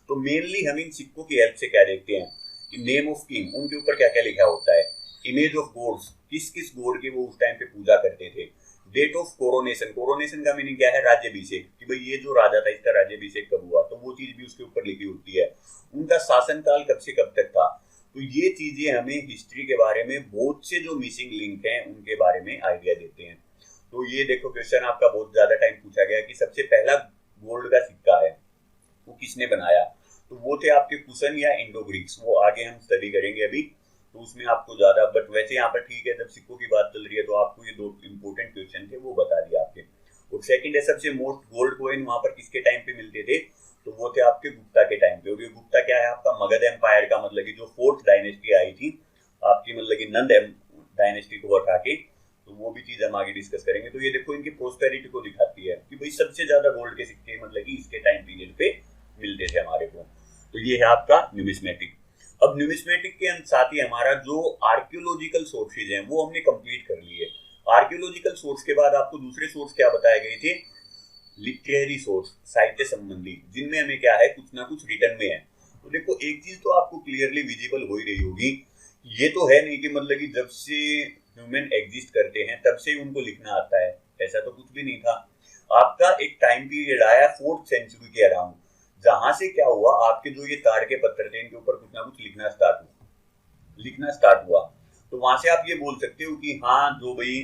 तो मेनली हम इन सिक्कों की हेल्प से क्या देखते हैं कि नेम ऑफ किंग, उनके ऊपर क्या क्या लिखा होता है, इमेज ऑफ गॉड्स, किस किस गॉड की वो उस टाइम पे पूजा करते थे, डेट ऑफ कोरोनेशन, कोरोनेशन का मीनिंग क्या है, राज्याभिषेक, कि भाई ये जो राजा था इसका राज्याभिषेक कब हुआ, तो वो चीज भी उसके ऊपर लिखी होती है। उनका शासनकाल कब से कब तक था। तो ये चीजें हमें हिस्ट्री के बारे में बहुत से जो मिसिंग लिंक हैं उनके बारे में आइडिया देते हैं। तो ये देखो, क्वेश्चन आपका बहुत ज्यादा टाइम पूछा गया कि सबसे पहला गोल्ड का सिक्का है वो किसने बनाया, तो वो थे आपके कुशन या इंडो ग्रीक्स। वो आगे हम स्टडी करेंगे अभी, तो उसमें आपको ज्यादा, बट वैसे यहाँ पर ठीक है, जब सिक्कों की बात चल रही है तो आपको ये दो इंपॉर्टेंट क्वेश्चन थे वो बता दिया आपके। और सेकंड है, सबसे मोस्ट गोल्ड कॉइन वहां पर किसके टाइम पे मिलते थे, तो वो थे आपके गुप्ता के टाइम पे। और ये गुप्ता क्या है आपका, मगध एम्पायर का, मतलब कि जो फोर्थ डायनेस्टी आई थी आपकी, मतलब कि नंद डायनेस्टी को हटा के, तो वो भी चीज हम आगे डिस्कस करेंगे। तो ये देखो, इनकी प्रोस्पेरिटी को दिखाती है कि भाई सबसे ज्यादा गोल्ड के सिक्के मतलब कि इसके टाइम पीरियड पे मिलते थे हमारे को। तो ये है आपका न्यूमिस्मेटिक। अब न्यूमिस्मेटिक के साथ ही हमारा जो आर्कियोलॉजिकल सोर्सेज हैं वो हमने कंप्लीट कर लिए। आर्कियोलॉजिकल सोर्स के बाद आपको दूसरे सोर्स क्या बताए गए थे, लिटरेरी सोर्स, साहित्य संबंधी, जिनमें हमें क्या है, कुछ ना कुछ रिटर्न में है। तो देखो, एक चीज तो आपको क्लियरली विजिबल हो ही रही होगी, ये तो है नहीं कि मतलब कि जब से ह्यूमन एग्जिस्ट करते हैं तब से ही उनको लिखना आता है, ऐसा तो कुछ भी नहीं था। आपका एक टाइम पीरियड आया 4th सेंचुरी के अराउंड, जहां से क्या हुआ, आपके जो ये ताड़ के पत्थर थे इनके ऊपर कुछ ना कुछ लिखना स्टार्ट हुआ। तो वहां से आप ये बोल सकते हो कि हाँ, जो भाई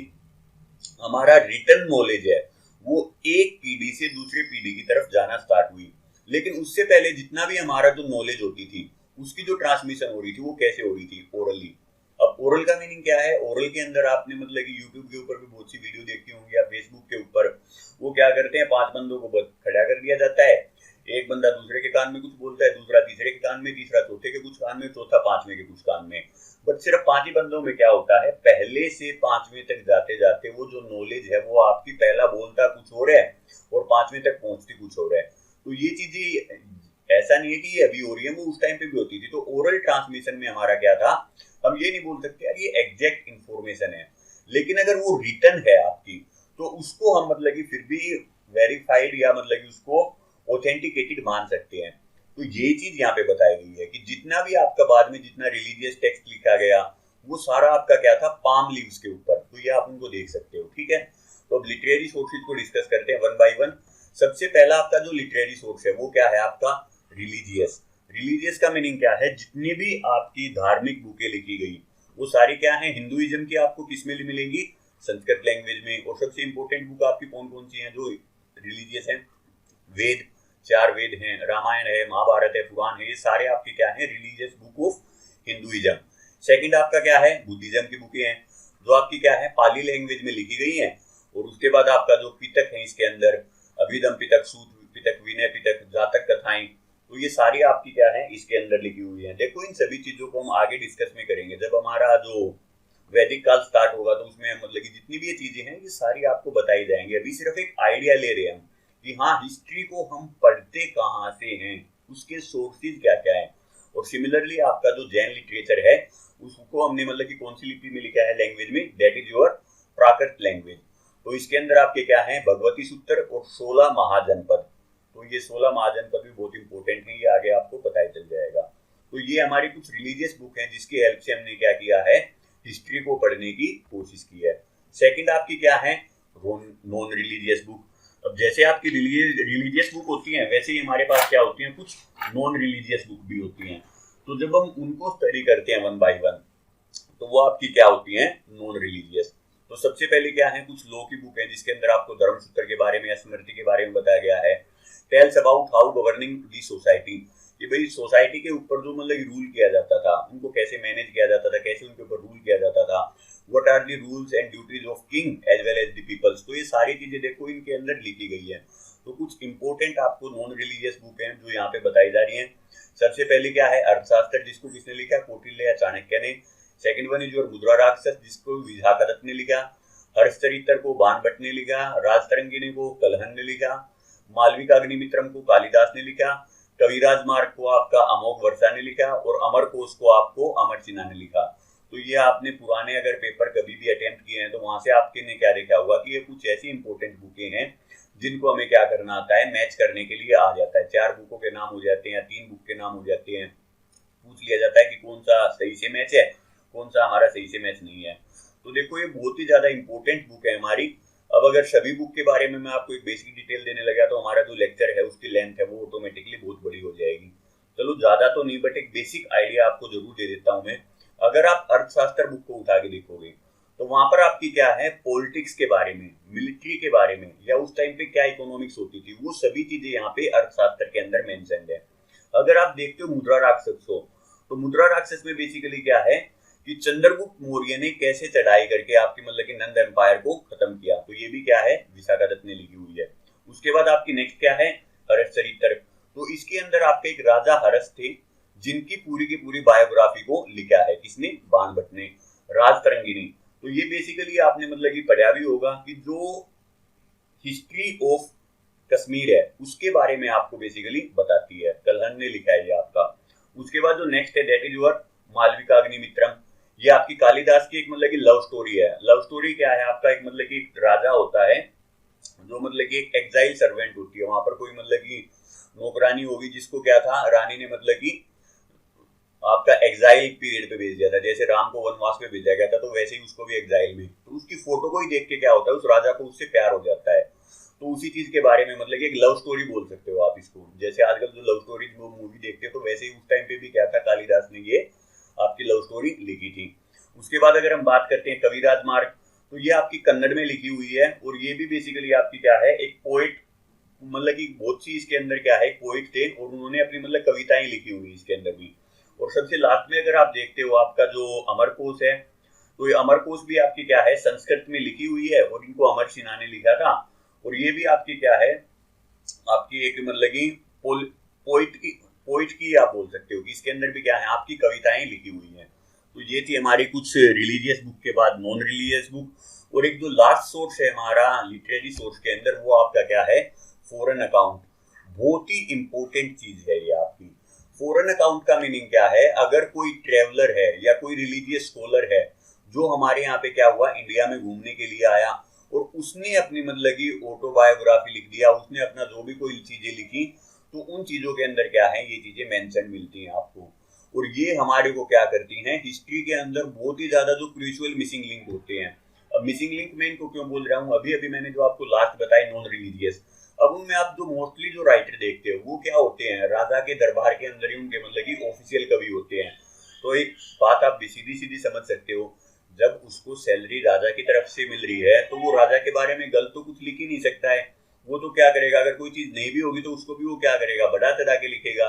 हमारा रिटर्न नॉलेज है वो एक पीढ़ी से दूसरे पीढ़ी की तरफ जाना स्टार्ट हुई। लेकिन उससे पहले जितना भी हमारा जो नॉलेज होती थी उसकी जो ट्रांसमिशन हो रही थी वो कैसे हो रही थी, ओरली। अब ओरल का मीनिंग क्या है, ओरल के अंदर आपने मतलब कि यूट्यूब के ऊपर भी बहुत सी वीडियो देखी होंगी या फेसबुक के ऊपर, वो क्या करते हैं, 5 बंदों को खड़ा कर दिया जाता है, एक बंदा दूसरे के कान में कुछ बोलता है, दूसरा तीसरे के कान में, तीसरा चौथे के कुछ कान में, चौथा 5वें के कुछ कान में। बट सिर्फ 5 ही बंदों में क्या होता है, पहले से 5वें तक जाते जाते वो जो नॉलेज है वो आपकी पहला बोलता कुछ हो रहा है और 5वें तक पहुंचती कुछ हो रहा है। तो ये चीजें ऐसा नहीं है कि ये अभी हो रही है, वो उस टाइम पे भी होती थी। तो ओरल ट्रांसमिशन में हमारा क्या था, हम ये नहीं बोल सकते यार ये एग्जैक्ट इंफॉर्मेशन है, लेकिन अगर वो रिटर्न है आपकी तो उसको हम मतलब कि फिर भी वेरीफाइड या मतलब कि उसको ऑथेंटिकेटेड मान सकते हैं। तो ये चीज यहाँ पे बताई गई है कि जितना भी आपका बाद में जितना रिलीजियस टेक्स्ट लिखा गया वो सारा आपका क्या था, पाम लीव्स के ऊपर। तो ये आप उनको देख सकते हो, ठीक है। तो अब लिटरेरी सोर्सेज को डिस्कस करते हैं वन बाय वन। सबसे पहला आपका जो लिटरेरी सोर्स है वो क्या है आपका, रिलीजियस। रिलीजियस का मीनिंग क्या है, जितनी भी आपकी धार्मिक बुकें लिखी गई वो सारी क्या है, हिंदुइज्म की आपको किस में मिलेंगी, संस्कृत लैंग्वेज में। और सबसे इंपॉर्टेंट बुक आपकी कौन कौन सी हैं जो रिलीजियस है, वेद, 4 वेद हैं, रामायण है, महाभारत है, पुराण है, ये सारे आपके क्या है, religious book of Hinduism. Second आपका क्या है, बुद्धिज्म की बुकें हैं जो आपकी क्या है, पाली लैंग्वेज में लिखी गई है। और उसके बाद आपका जो पिटक है, इसके अंदर अभिधम पिटक, सूत पिटक, विनय पिटक, जातक कथाएं, तो ये सारी आपकी क्या है, इसके अंदर लिखी हुई है। देखो इन सभी चीजों को हम आगे डिस्कस में करेंगे जब हमारा जो वैदिक काल स्टार्ट होगा, तो उसमें मतलब कि जितनी भी ये चीजें हैं ये सारी आपको बताई जाएंगी। अभी सिर्फ एक आइडिया ले रहे हैं हम कि हाँ हिस्ट्री को हम पढ़ते कहाँ से हैं, उसके सोर्सेज क्या क्या है। और सिमिलरली आपका जो जैन लिटरेचर है उसको हमने मतलब कि कौन सी लिपि में लिखा है, लैंग्वेज में, that is your Prakrit language. तो इसके अंदर आपके क्या है, भगवती सूत्र और 16 महाजनपद। तो ये 16 महाजनपद भी बहुत इंपॉर्टेंट है, ये आगे आपको पता ही चल जाएगा। तो ये हमारी कुछ रिलीजियस बुक है जिसकी हेल्प से हमने क्या किया है, हिस्ट्री को पढ़ने की कोशिश की है। सेकंड आपकी क्या है, नॉन रिलीजियस बुक। अब जैसे आपकी रिलीजियस बुक होती है वैसे ही हमारे पास क्या होती है, कुछ नॉन रिलीजियस बुक भी होती हैं। तो जब हम उनको स्टडी करते हैं वन बाय वन, तो वो आपकी क्या होती हैं, नॉन रिलीजियस। तो सबसे पहले क्या है, कुछ लॉ की बुक है जिसके अंदर आपको धर्मसूत्र के बारे में या स्मृति के बारे में बताया गया है। Tells about how governing the society, कि भाई सोसाइटी के ऊपर जो मतलब रूल किया जाता था, उनको कैसे मैनेज किया जाता था, कैसे उनके ऊपर रूल किया जाता था। What are the rules and duties of king as well as the peoples. तो ये सारी चीजें देखो इनके अंदर लिखी गई है। तो कुछ इंपॉर्टेंट आपको नॉन रिलीजियस बुक है जो यहाँ पे बताई जा रही है। सबसे पहले क्या है, अर्थशास्त्र, जिसको किसने लिखा, कौटिल्य या चाणक्य ने। सेकंड वन इज योर मुद्रा राक्षस, जिसको विशाखादत्त ने लिखा। हर्षचरित्र को बाणभट्ट ने लिखा। राजतरंगिणी को कलहन ने लिखा। मालविकाग्निमित्रम को कालिदास ने लिखा। कविराज मार्ग को आपका अमोघ वर्षा ने लिखा। और अमर कोश को आपको अमर सिन्हा ने लिखा। तो ये आपने पुराने अगर पेपर कभी भी अटेम्प्ट किए हैं तो वहां से आपके ने क्या देखा होगा कि ये कुछ ऐसी इंपॉर्टेंट बुकें हैं जिनको हमें क्या करना आता है, मैच करने के लिए आ जाता है। 4 बुकों के नाम हो जाते हैं या 3 बुक के नाम हो जाते हैं, पूछ लिया जाता है कि कौन सा सही से मैच है, कौन सा हमारा सही से मैच नहीं है। तो देखो ये बहुत ही ज्यादा इंपॉर्टेंट बुक है हमारी। अब अगर सभी बुक के बारे में मैं आपको एक बेसिक डिटेल देने लगा तो हमारा जो लेक्चर है उसकी लेंथ है वो ऑटोमेटिकली बहुत बड़ी हो जाएगी। चलो ज्यादा तो नहीं, बट एक बेसिक आइडिया आपको जरूर दे देता हूं मैं। अगर आप अर्थशास्त्र बुक को उठा के देखोगे तो वहां पर आपकी क्या है, पॉलिटिक्स के बारे में, मिलिट्री के बारे में, या उस टाइम पे क्या इकोनॉमिक्स होती थी, वो सभी चीजें यहाँ पे अर्थशास्त्र के अंदर मेंशन्ड है। अगर आप देखते हो मुद्रा राक्षस को, तो मुद्रा राक्षस में बेसिकली क्या है कि चंद्रगुप्त मौर्य ने कैसे चढ़ाई करके आपकी मतलब कि नंद एम्पायर को खत्म किया। तो ये भी क्या है, विशाखादत्त ने लिखी हुई है। उसके बाद आपकी नेक्स्ट क्या है, हर्षचरित्र। तो इसके अंदर आपके एक राजा हर्ष थे जिनकी पूरी की पूरी बायोग्राफी को लिखा है, किसने, बाणभट्ट ने। राजतरंगिणी, तो ये बेसिकली आपने मतलब कि पढ़ा भी होगा कि जो हिस्ट्री ऑफ कश्मीर है उसके बारे में आपको बेसिकली बताती है, कलहन ने लिखा है ये आपका। उसके बाद जो नेक्स्ट है दैट इज योर मालविकाग्निमित्रम। ये आपकी कालिदास की एक मतलब की लव स्टोरी है। लव स्टोरी क्या है आपका, एक मतलब की राजा होता है जो मतलब की एक एक्साइल सर्वेंट होती है, वहां पर कोई मतलब की नौकरानी होगी जिसको क्या था, रानी ने मतलब की आपका एग्जाइल पीरियड पे भेज दिया था। जैसे राम को वनवास में भेजा गया था तो वैसे ही उसको भी एग्जाइल में। तो उसकी फोटो को ही देख के क्या होता है, उस राजा को उससे प्यार हो जाता है। तो उसी चीज के बारे में मतलब एक लव स्टोरी बोल सकते हो आप इसको। जैसे आजकल जो लव स्टोरी मूवी देखते हो तो वैसे ही उस टाइम पे भी क्या था, कालिदास ने ये आपकी लव स्टोरी लिखी थी। उसके बाद अगर हम बात करते हैं कविराज मार्ग, तो ये आपकी कन्नड़ में लिखी हुई है। और ये भी बेसिकली आपकी क्या है, एक पोइट, मतलब की बहुत सी इसके अंदर क्या है, पोइट थे और उन्होंने अपनी मतलब कविताएं लिखी हुई इसके अंदर भी। और सबसे लास्ट में अगर आप देखते हो आपका जो अमरकोश है, तो ये अमरकोश भी आपकी क्या है, संस्कृत में लिखी हुई है और इनको अमर सिन्हा ने लिखा था। और ये भी आपकी क्या है, आपकी एक मतलब की पोइट की आप बोल सकते हो कि इसके अंदर भी क्या है, आपकी कविताएं लिखी हुई हैं। तो ये थी हमारी कुछ रिलीजियस बुक के बाद नॉन रिलीजियस बुक। और एक जो लास्ट सोर्स है हमारा लिटरेरी सोर्स के अंदर, वो आपका क्या है, फॉरेन अकाउंट। बहुत ही इंपॉर्टेंट चीज है ये आपकी। फॉरेन अकाउंट का मीनिंग क्या है, अगर कोई ट्रेवलर है या कोई रिलीजियस स्कॉलर है जो हमारे यहाँ पे क्या हुआ, इंडिया में घूमने के लिए आया और उसने अपनी मतलब की ऑटोबायोग्राफी लिख दिया, उसने अपना जो भी कोई चीजें लिखी, तो उन चीजों के अंदर क्या है, ये चीजें मेंशन मिलती हैं आपको। और ये हमारे को क्या करती हैं, हिस्ट्री के अंदर बहुत ही ज्यादा जो क्रूशियल मिसिंग लिंक होते हैं। अब मिसिंग लिंक मैं इनको क्यों बोल रहा हूँ, अभी अभी मैंने जो आपको लास्ट बताया नॉन रिलीजियस, अब उनमें आप जो मोस्टली जो राइटर देखते हो वो क्या होते हैं, राजा के दरबार के अंदर ही उनके मतलब की ऑफिशियल कवि होते हैं। तो एक बात आप सीधी सीधी समझ सकते हो, जब उसको सैलरी राजा की तरफ से मिल रही है तो वो राजा के बारे में गलत तो कुछ लिख ही नहीं सकता है। वो तो क्या करेगा, अगर कोई चीज नहीं भी होगी तो उसको भी वो क्या करेगा, बढ़ा चढ़ा के लिखेगा।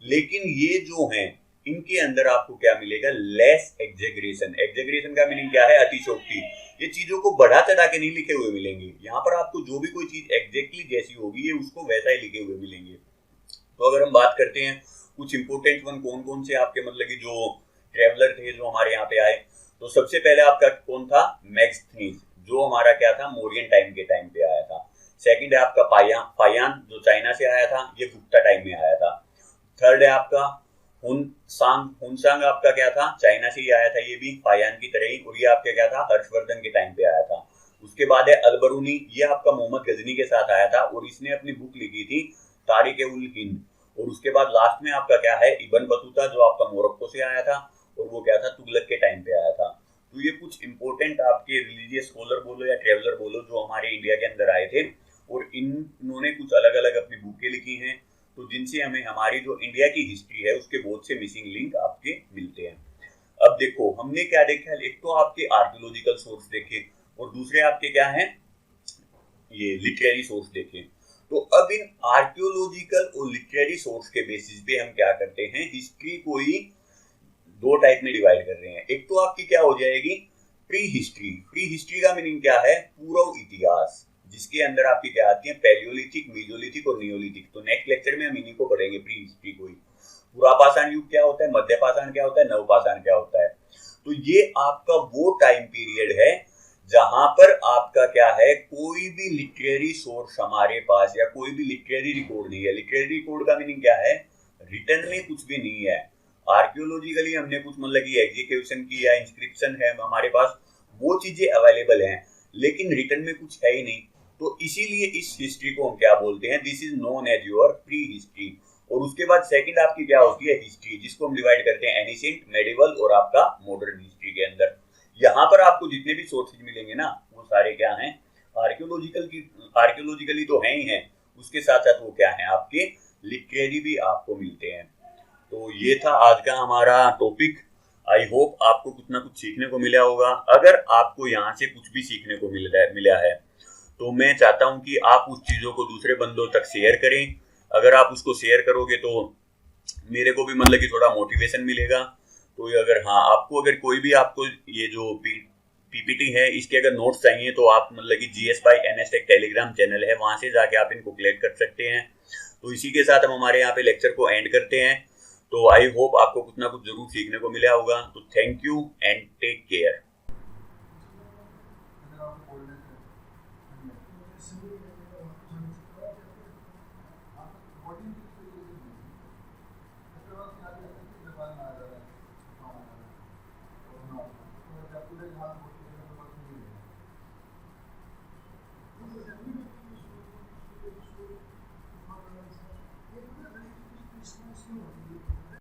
लेकिन ये जो है इनके अंदर आपको क्या मिलेगा, लेस एग्जेगरेशन। एग्जेगरेशन का मीनिंग क्या है, अतिशोक्ति। ये चीजों को बढ़ा चढ़ा के नहीं लिखे हुए मिलेंगे, यहाँ पर आपको जो भी कोई चीज एग्जैक्टली जैसी होगी ये उसको वैसा ही लिखे हुए मिलेंगे। तो अगर हम बात करते हैं कुछ इंपोर्टेंट वन कौन कौन से आपके मतलब कि जो ट्रेवलर थे जो हमारे यहाँ पे आए, तो सबसे पहले आपका कौन था, मैग्स्थनीज, जो हमारा क्या था, मौर्यन टाइम के टाइम पे आया था। सेकंड है आपका फायान, जो चाइना से आया था, ये गुप्ता टाइम में आया था। थर्ड है आपका हुनसांग आपका क्या था, चाइना से ही आया था, ये भी फायान की तरह ही, और ये आपका क्या था, हर्षवर्धन के टाइम पे आया था। उसके बाद है अलबरूनी, ये आपका मोहम्मद गजनी के साथ आया था और इसने अपनी बुक लिखी थी तारिक उल हिंद। और उसके बाद लास्ट में आपका क्या है, इब्न बतूता, जो आपका मोरक्को से आया था और वो क्या था, तुगलक के टाइम पे आया था। तो ये कुछ इंपॉर्टेंट आपके रिलीजियस स्कॉलर बोलो या ट्रेवलर बोलो जो हमारे इंडिया के अंदर आए थे, और इन्होंने कुछ अलग अलग अपनी बुकें लिखी हैं, तो जिनसे हमें हमारी जो इंडिया की हिस्ट्री है उसके बहुत से मिसिंग लिंक आपके मिलते हैं। अब देखो हमने क्या देखा, एक तो आपके आर्कियोलॉजिकल सोर्स देखे और दूसरे आपके क्या हैं, ये लिटरेरी सोर्स देखे। तो अब इन आर्कियोलॉजिकल और लिटरेरी सोर्स के बेसिस पे हम क्या करते हैं, हिस्ट्री को ही दो टाइप में डिवाइड कर रहे हैं। एक तो आपकी क्या हो जाएगी, प्री हिस्ट्री। प्री हिस्ट्री का मीनिंग क्या है, पूर्व इतिहास, जिसके अंदर आपकी क्या आती है, पैलियोलिथिक, मीजोलिथिक और नियोलिथिक। तो नेक्स्ट लेक्चर में हम इन्हीं को पढ़ेंगे, प्री हिस्ट्री को ही। पुरापाषाण युग क्या होता है, मध्यपाषाण क्या होता है, नवपाषाण क्या होता है। तो ये आपका वो टाइम पीरियड है जहां पर आपका क्या है, कोई भी लिटरेरी सोर्स हमारे पास या कोई भी लिटरेरी रिकॉर्ड नहीं है। लिटरेरी रिकॉर्ड का मीनिंग क्या है, रिटर्न में कुछ भी नहीं है। आर्कियोलॉजिकली हमने कुछ मतलब की एग्जीक्यूशन की या इंस्क्रिप्शन है हमारे पास, वो चीजें अवेलेबल हैं, लेकिन रिटर्न में कुछ है ही नहीं। तो इसीलिए इस हिस्ट्री को हम क्या बोलते हैं, this is known as your prehistory. और उसके बाद सेकंड आपकी क्या होती है, हिस्ट्री, जिसको हम डिवाइड करते हैं एनिसेंट, मेडिवल और आपका मॉडर्न हिस्ट्री के अंदर। यहाँ पर आपको जितने भी सोर्सेज मिलेंगे ना, वो सारे क्या हैं, आर्कियोलॉजिकली तो है ही हैं, उसके साथ साथ वो क्या है, आपके लिटरेरी भी आपको मिलते हैं। तो ये था आज का हमारा टॉपिक। आई होप आपको कुछ ना कुछ सीखने को मिला होगा। अगर आपको यहाँ से कुछ भी सीखने को मिला है तो मैं चाहता हूँ कि आप उस चीज़ों को दूसरे बंदों तक शेयर करें। अगर आप उसको शेयर करोगे तो मेरे को भी मतलब कि थोड़ा मोटिवेशन मिलेगा। तो अगर हाँ, आपको अगर कोई भी आपको ये जो पीपीटी है इसके अगर नोट्स चाहिए तो आप मतलब कि GS/NS एक टेलीग्राम चैनल है, वहां से जाके आप इनको कलेक्ट कर सकते हैं। तो इसी के साथ हम हमारे यहाँ पे लेक्चर को एंड करते हैं। तो आई होप आपको कुछ ना कुछ जरूर सीखने को मिला होगा। तो thank you and take care.